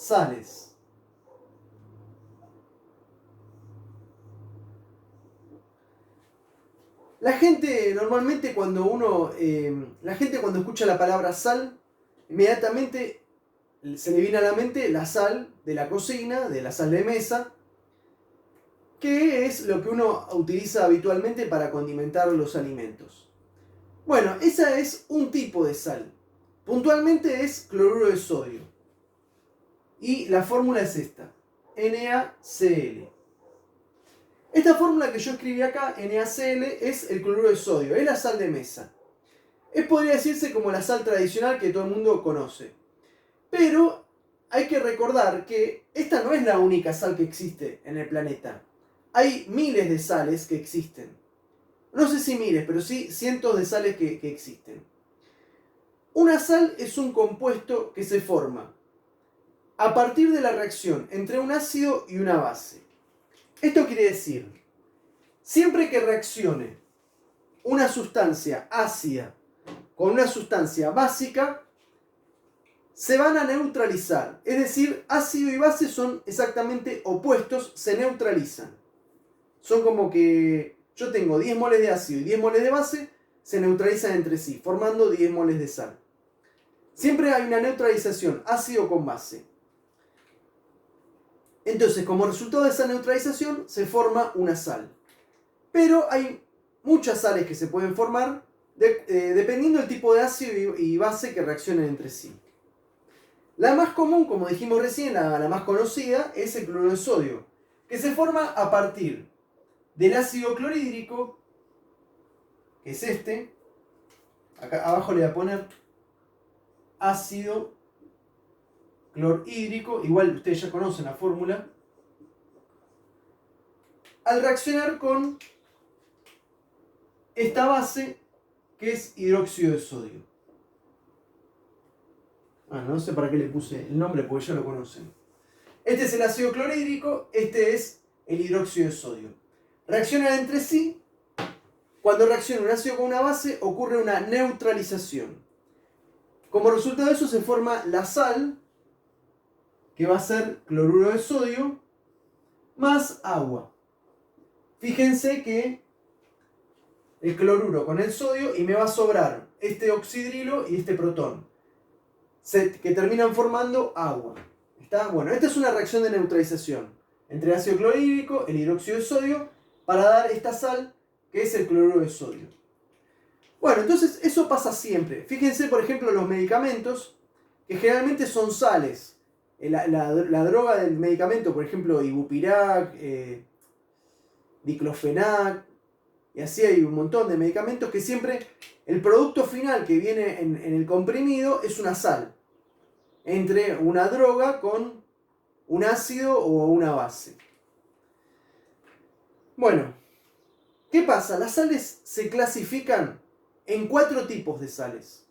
sales. La gente normalmente cuando escucha la palabra sal, inmediatamente se le viene a la mente la sal de la cocina, de la sal de mesa, que es lo que uno utiliza habitualmente para condimentar los alimentos. Bueno, esa es un tipo de sal. Puntualmente es cloruro de sodio. Y la fórmula es esta, NaCl. Esta fórmula que yo escribí acá, NaCl, es el cloruro de sodio, es la sal de mesa. Podría decirse como la sal tradicional que todo el mundo conoce. Pero hay que recordar que esta no es la única sal que existe en el planeta. Hay miles de sales que existen. No sé si miles, pero sí cientos de sales que existen. Una sal es un compuesto que se forma a partir de la reacción entre un ácido y una base. Esto quiere decir, siempre que reaccione una sustancia ácida con una sustancia básica, se van a neutralizar. Es decir, ácido y base son exactamente opuestos, se neutralizan. Son como que yo tengo 10 moles de ácido y 10 moles de base, se neutralizan entre sí, formando 10 moles de sal. Siempre hay una neutralización, ácido con base. Entonces, como resultado de esa neutralización, se forma una sal. Pero hay muchas sales que se pueden formar dependiendo del tipo de ácido y base que reaccionen entre sí. La más común, como dijimos recién, la más conocida, es el cloruro de sodio, que se forma a partir del ácido clorhídrico, que es este. Acá abajo le voy a poner ácido clorhídrico, igual ustedes ya conocen la fórmula. Al reaccionar con esta base, que es hidróxido de sodio. No sé para qué le puse el nombre, porque ya lo conocen. Este es el ácido clorhídrico, este es el hidróxido de sodio. Reaccionan entre sí. Cuando reacciona un ácido con una base, ocurre una neutralización. Como resultado de eso se forma la sal, que va a ser cloruro de sodio, más agua. Fíjense que el cloruro con el sodio y me va a sobrar este oxidrilo y este protón, que terminan formando agua. ¿Está? Bueno, esta es una reacción de neutralización entre el ácido clorhídrico, el hidróxido de sodio, para dar esta sal que es el cloruro de sodio. Bueno, entonces eso pasa siempre. Fíjense, por ejemplo, los medicamentos, que generalmente son sales. La droga del medicamento, por ejemplo, ibupirac, diclofenac, y así hay un montón de medicamentos que siempre el producto final que viene en el comprimido es una sal. Entre una droga con un ácido o una base. Bueno, ¿qué pasa? Las sales se clasifican en 4 tipos de sales.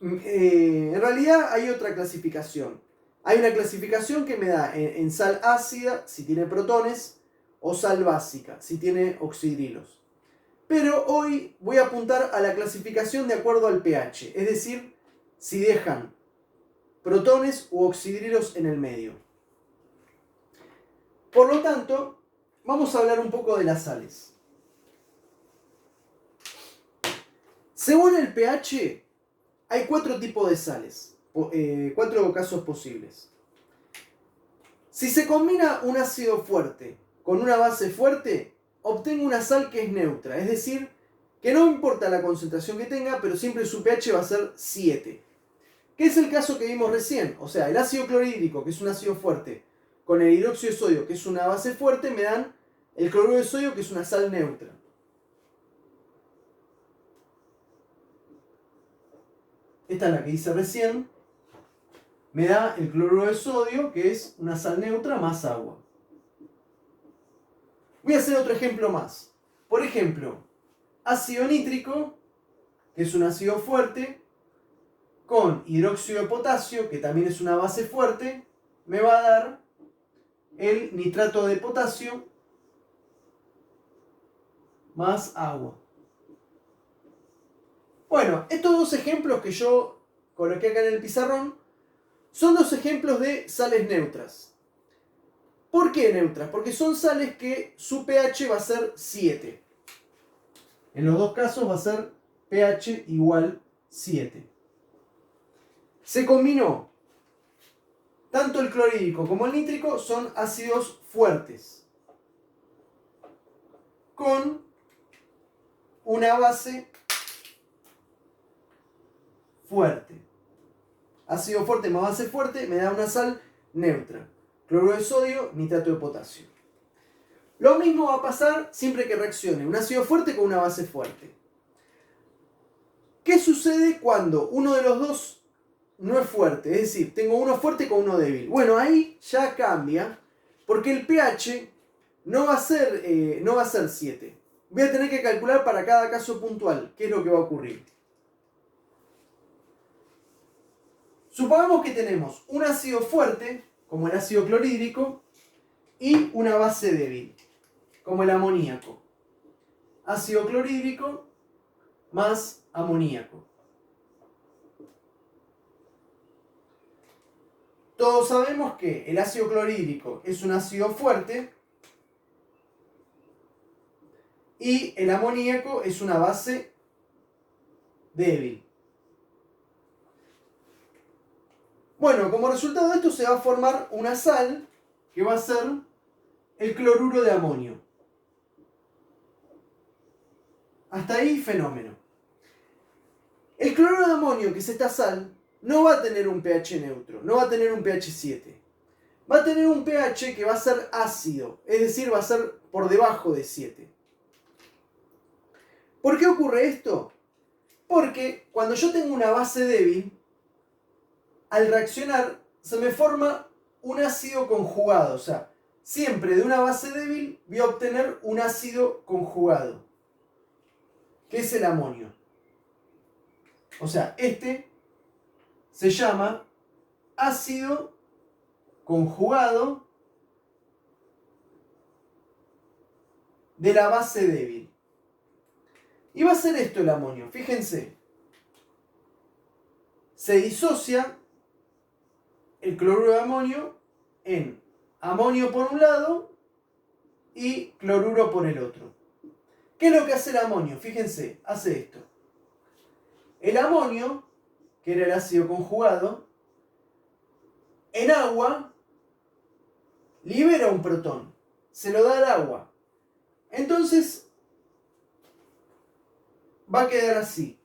En realidad hay otra clasificación. Hay una clasificación que me da en sal ácida, si tiene protones, o sal básica, si tiene oxidrilos. Pero hoy voy a apuntar a la clasificación de acuerdo al pH, es decir, si dejan protones u oxidrilos en el medio. Por lo tanto, vamos a hablar un poco de las sales. Según el pH, hay 4 tipos de sales, 4 casos posibles. Si se combina un ácido fuerte con una base fuerte, obtengo una sal que es neutra, es decir, que no importa la concentración que tenga, pero siempre su pH va a ser 7. Que es el caso que vimos recién. O sea, el ácido clorhídrico, que es un ácido fuerte, con el hidróxido de sodio, que es una base fuerte, me dan el cloruro de sodio, que es una sal neutra. Esta es la que hice recién. Me da el cloruro de sodio, que es una sal neutra más agua. Voy a hacer otro ejemplo más. Por ejemplo, ácido nítrico, que es un ácido fuerte, con hidróxido de potasio, que también es una base fuerte, me va a dar el nitrato de potasio más agua. Bueno, estos 2 ejemplos que yo coloqué acá en el pizarrón Son dos ejemplos de sales neutras. ¿Por qué neutras? Porque son sales que su pH va a ser 7. En los dos casos va a ser pH igual 7. Se combinó. Tanto el clorhídrico como el nítrico son ácidos fuertes, con una base fuerte. Ácido fuerte más base fuerte me da una sal neutra. Cloruro de sodio, nitrato de potasio. Lo mismo va a pasar siempre que reaccione un ácido fuerte con una base fuerte. ¿Qué sucede cuando uno de los dos no es fuerte? Es decir, tengo uno fuerte con uno débil. Bueno, ahí ya cambia, porque el pH no va a ser 7. Voy a tener que calcular para cada caso puntual qué es lo que va a ocurrir. Supongamos que tenemos un ácido fuerte, como el ácido clorhídrico, y una base débil, como el amoníaco. Ácido clorhídrico más amoníaco. Todos sabemos que el ácido clorhídrico es un ácido fuerte y el amoníaco es una base débil. Bueno, como resultado de esto se va a formar una sal que va a ser el cloruro de amonio. Hasta ahí, fenómeno. El cloruro de amonio, que es esta sal, no va a tener un pH neutro, no va a tener un pH 7. Va a tener un pH que va a ser ácido, es decir, va a ser por debajo de 7. ¿Por qué ocurre esto? Porque cuando yo tengo una base débil, al reaccionar se me forma un ácido conjugado. O sea, siempre de una base débil voy a obtener un ácido conjugado, que es el amonio. O sea, este se llama ácido conjugado de la base débil. Y va a ser esto el amonio. Fíjense. Se disocia el cloruro de amonio en amonio por un lado y cloruro por el otro. ¿Qué es lo que hace el amonio? Fíjense, hace esto. El amonio, que era el ácido conjugado, en agua libera un protón, se lo da al agua. Entonces va a quedar así.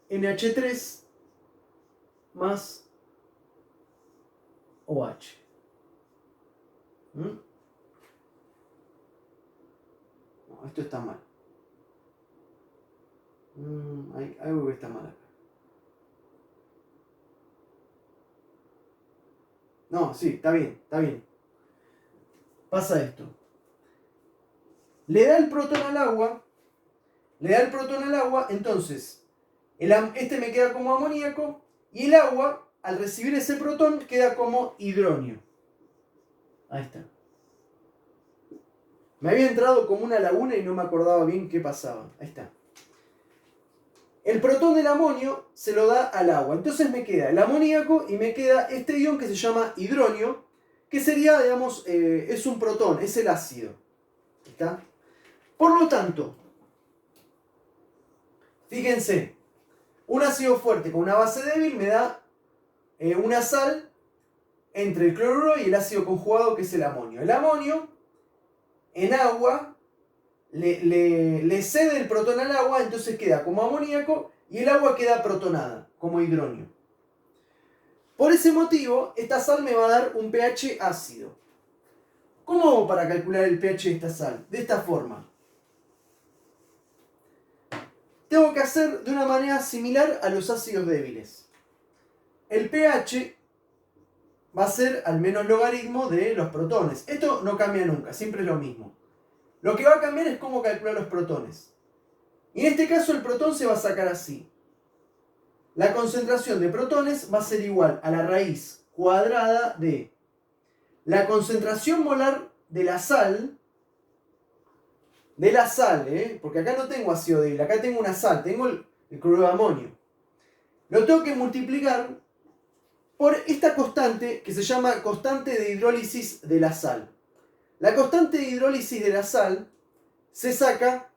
NH3 más OH. No, esto está mal. Hay algo que está mal acá. No, sí, está bien, está bien. Pasa esto. Le da el protón al agua. Entonces este me queda como amoníaco y el agua, al recibir ese protón, queda como hidronio. Ahí está. Me había entrado como una laguna y no me acordaba bien qué pasaba. Ahí está. El protón del amonio se lo da al agua. Entonces me queda el amoníaco y me queda este ion que se llama hidronio, que sería, digamos, es un protón, es el ácido. ¿Está? Por lo tanto, fíjense, un ácido fuerte con una base débil me da una sal entre el cloruro y el ácido conjugado, que es el amonio. El amonio en agua le cede el protón al agua, entonces queda como amoníaco y el agua queda protonada, como hidronio. Por ese motivo, esta sal me va a dar un pH ácido. ¿Cómo hago para calcular el pH de esta sal? De esta forma. Tengo que hacer de una manera similar a los ácidos débiles. El pH va a ser al menos logaritmo de los protones. Esto no cambia nunca, siempre es lo mismo. Lo que va a cambiar es cómo calcular los protones. Y en este caso el protón se va a sacar así. La concentración de protones va a ser igual a la raíz cuadrada de la concentración molar de la sal, porque acá no tengo ácido débil, acá tengo una sal, tengo el cloruro de amonio. lo tengo que multiplicar por esta constante que se llama constante de hidrólisis de la sal. La constante de hidrólisis de la sal se saca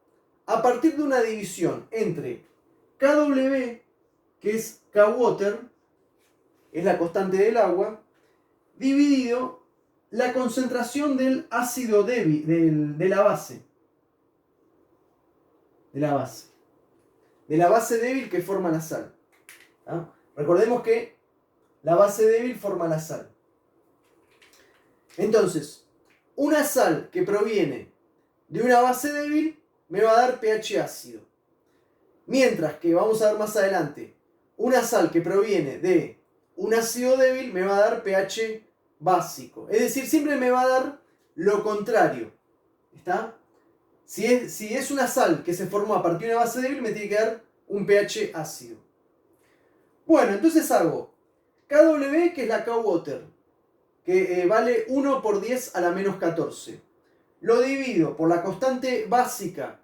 a partir de una división entre Kw, que es Kwater, es la constante del agua, dividido la concentración del ácido débil, de la base. De la base débil que forma la sal. ¿Ah? Recordemos que la base débil forma la sal. Entonces, una sal que proviene de una base débil me va a dar pH ácido. Mientras que, vamos a ver más adelante, una sal que proviene de un ácido débil me va a dar pH básico. Es decir, siempre me va a dar lo contrario. ¿Está? Si es una sal que se formó a partir de una base débil, me tiene que dar un pH ácido. Bueno, entonces hago Kw, que es la Kwater, que vale 1 por 10 a la menos 14. Lo divido por la constante básica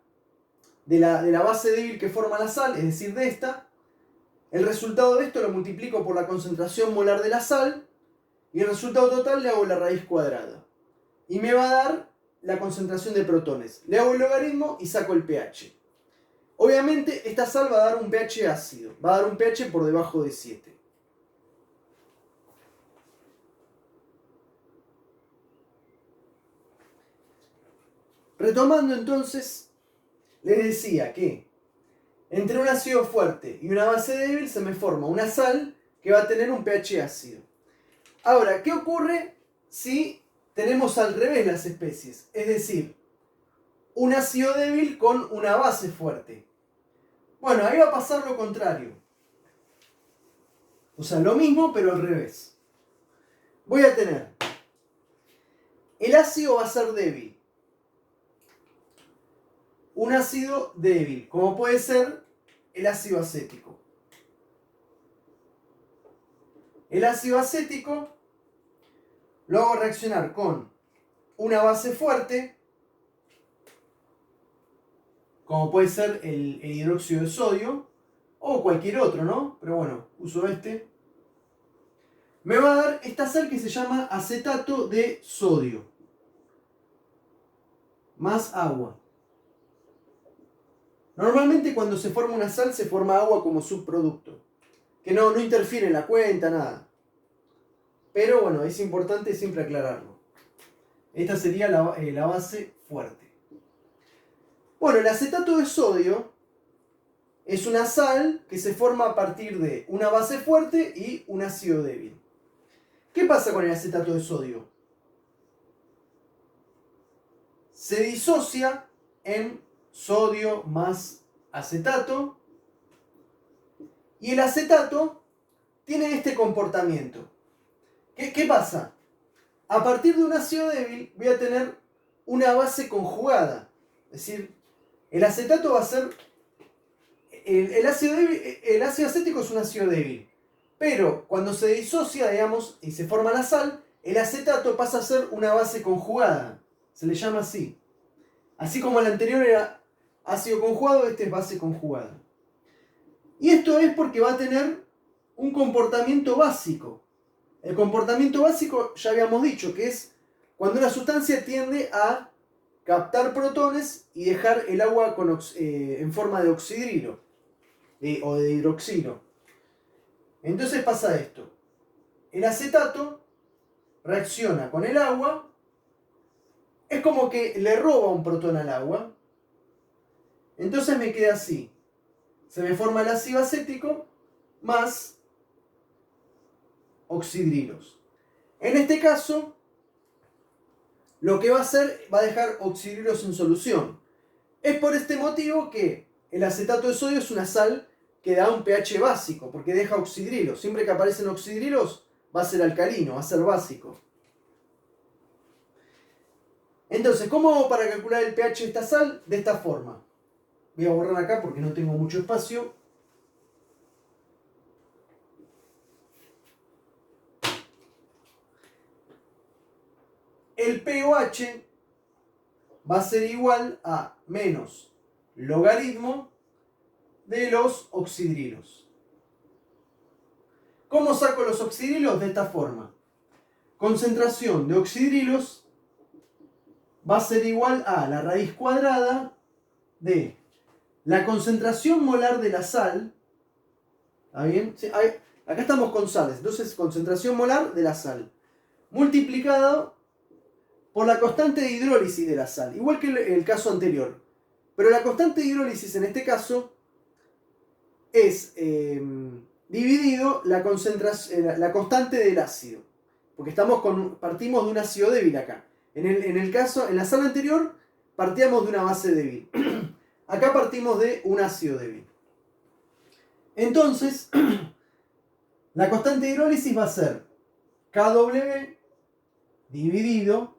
de la base débil que forma la sal, es decir, de esta. El resultado de esto lo multiplico por la concentración molar de la sal y el resultado total le hago la raíz cuadrada. Y me va a dar la concentración de protones. Le hago el logaritmo y saco el pH. Obviamente esta sal va a dar un pH ácido, va a dar un pH por debajo de 7. Retomando entonces, les decía que entre un ácido fuerte y una base débil se me forma una sal que va a tener un pH ácido. Ahora, ¿qué ocurre si tenemos al revés las especies? Es decir, un ácido débil con una base fuerte. Bueno, ahí va a pasar lo contrario. O sea, lo mismo pero al revés. Voy a tener, el ácido va a ser débil. Un ácido débil, como puede ser el ácido acético. El ácido acético lo hago reaccionar con una base fuerte, como puede ser el hidróxido de sodio, o cualquier otro, ¿no? Pero bueno, uso este. Me va a dar esta sal que se llama acetato de sodio, más agua. Normalmente cuando se forma una sal se forma agua como subproducto, que no interfiere en la cuenta, nada. Pero bueno, es importante siempre aclararlo. Esta sería la base fuerte. Bueno, el acetato de sodio es una sal que se forma a partir de una base fuerte y un ácido débil. ¿Qué pasa con el acetato de sodio? Se disocia en sodio más acetato y el acetato tiene este comportamiento. ¿Qué pasa? A partir de un ácido débil voy a tener una base conjugada. Es decir, el acetato va a ser... El ácido acético es un ácido débil. Pero cuando se disocia, digamos, y se forma la sal, el acetato pasa a ser una base conjugada. Se le llama así. Así como el anterior era ácido conjugado, este es base conjugada. Y esto es porque va a tener un comportamiento básico. El comportamiento básico ya habíamos dicho que es cuando una sustancia tiende a captar protones y dejar el agua en forma de oxidrilo o de hidroxilo. Entonces pasa esto. El acetato reacciona con el agua, es como que le roba un protón al agua. Entonces me queda así. Se me forma el ácido acético más oxidrilos. En este caso, lo que va a hacer va a dejar oxidrilos en solución. Es por este motivo que el acetato de sodio es una sal que da un pH básico, porque deja oxidrilos. Siempre que aparecen oxidrilos va a ser alcalino, va a ser básico. Entonces, ¿cómo hago para calcular el pH de esta sal? De esta forma. Voy a borrar acá porque no tengo mucho espacio. El pOH va a ser igual a menos logaritmo de los oxidrilos. ¿Cómo saco los oxidrilos? De esta forma. Concentración de oxidrilos va a ser igual a la raíz cuadrada de la concentración molar de la sal. ¿Está bien? Sí, acá estamos con sales. Entonces, concentración molar de la sal. Multiplicado por la constante de hidrólisis de la sal. Igual que el caso anterior. Pero la constante de hidrólisis en este caso es dividido la constante del ácido. Porque partimos de un ácido débil acá. En la sal anterior partíamos de una base débil. Acá partimos de un ácido débil. Entonces, la constante de hidrólisis va a ser Kw dividido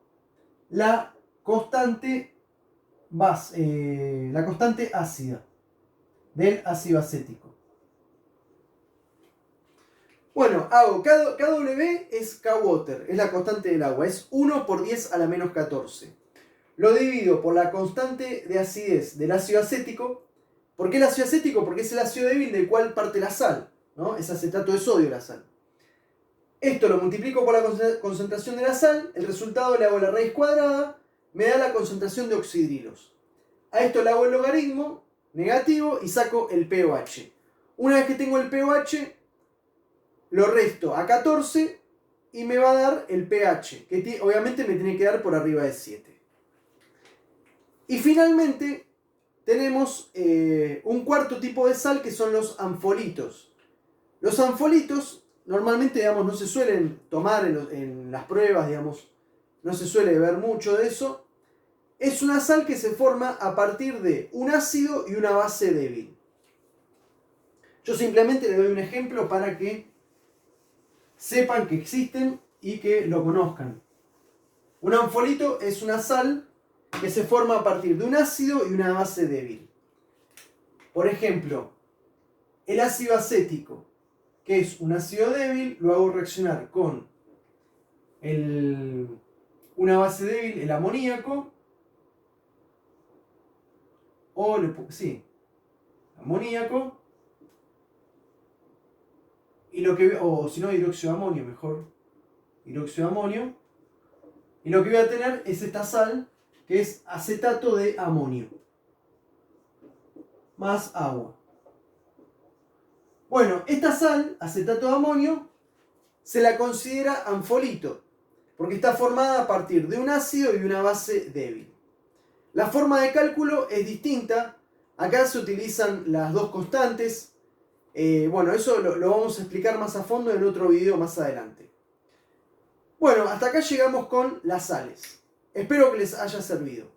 la constante ácida del ácido acético. Bueno, hago Kw es Kwater, es la constante del agua, es 1 por 10 a la menos 14. Lo divido por la constante de acidez del ácido acético. ¿Por qué el ácido acético? Porque es el ácido débil del cual parte la sal, ¿no? Es acetato de sodio la sal. Esto lo multiplico por la concentración de la sal, el resultado le hago la raíz cuadrada, me da la concentración de oxidrilos. A esto le hago el logaritmo negativo y saco el pOH. Una vez que tengo el pOH, lo resto a 14 y me va a dar el pH, que obviamente me tiene que dar por arriba de 7. Y finalmente tenemos un cuarto tipo de sal que son los anfolitos. Los anfolitos normalmente, digamos, no se suelen tomar en las pruebas, digamos, no se suele ver mucho de eso. Es una sal que se forma a partir de un ácido y una base débil. Yo simplemente le doy un ejemplo para que sepan que existen y que lo conozcan. Un anfolito es una sal que se forma a partir de un ácido y una base débil. Por ejemplo, el ácido acético, que es un ácido débil, lo hago reaccionar con una base débil, el amoníaco, amoníaco, o si no, hidróxido de amonio, mejor, hidróxido de amonio, y lo que voy a tener es esta sal, que es acetato de amonio, más agua. Bueno, esta sal, acetato de amonio, se la considera anfolito, porque está formada a partir de un ácido y una base débil. La forma de cálculo es distinta. Acá se utilizan las dos constantes. Bueno, eso lo vamos a explicar más a fondo en otro video más adelante. Bueno, hasta acá llegamos con las sales. Espero que les haya servido.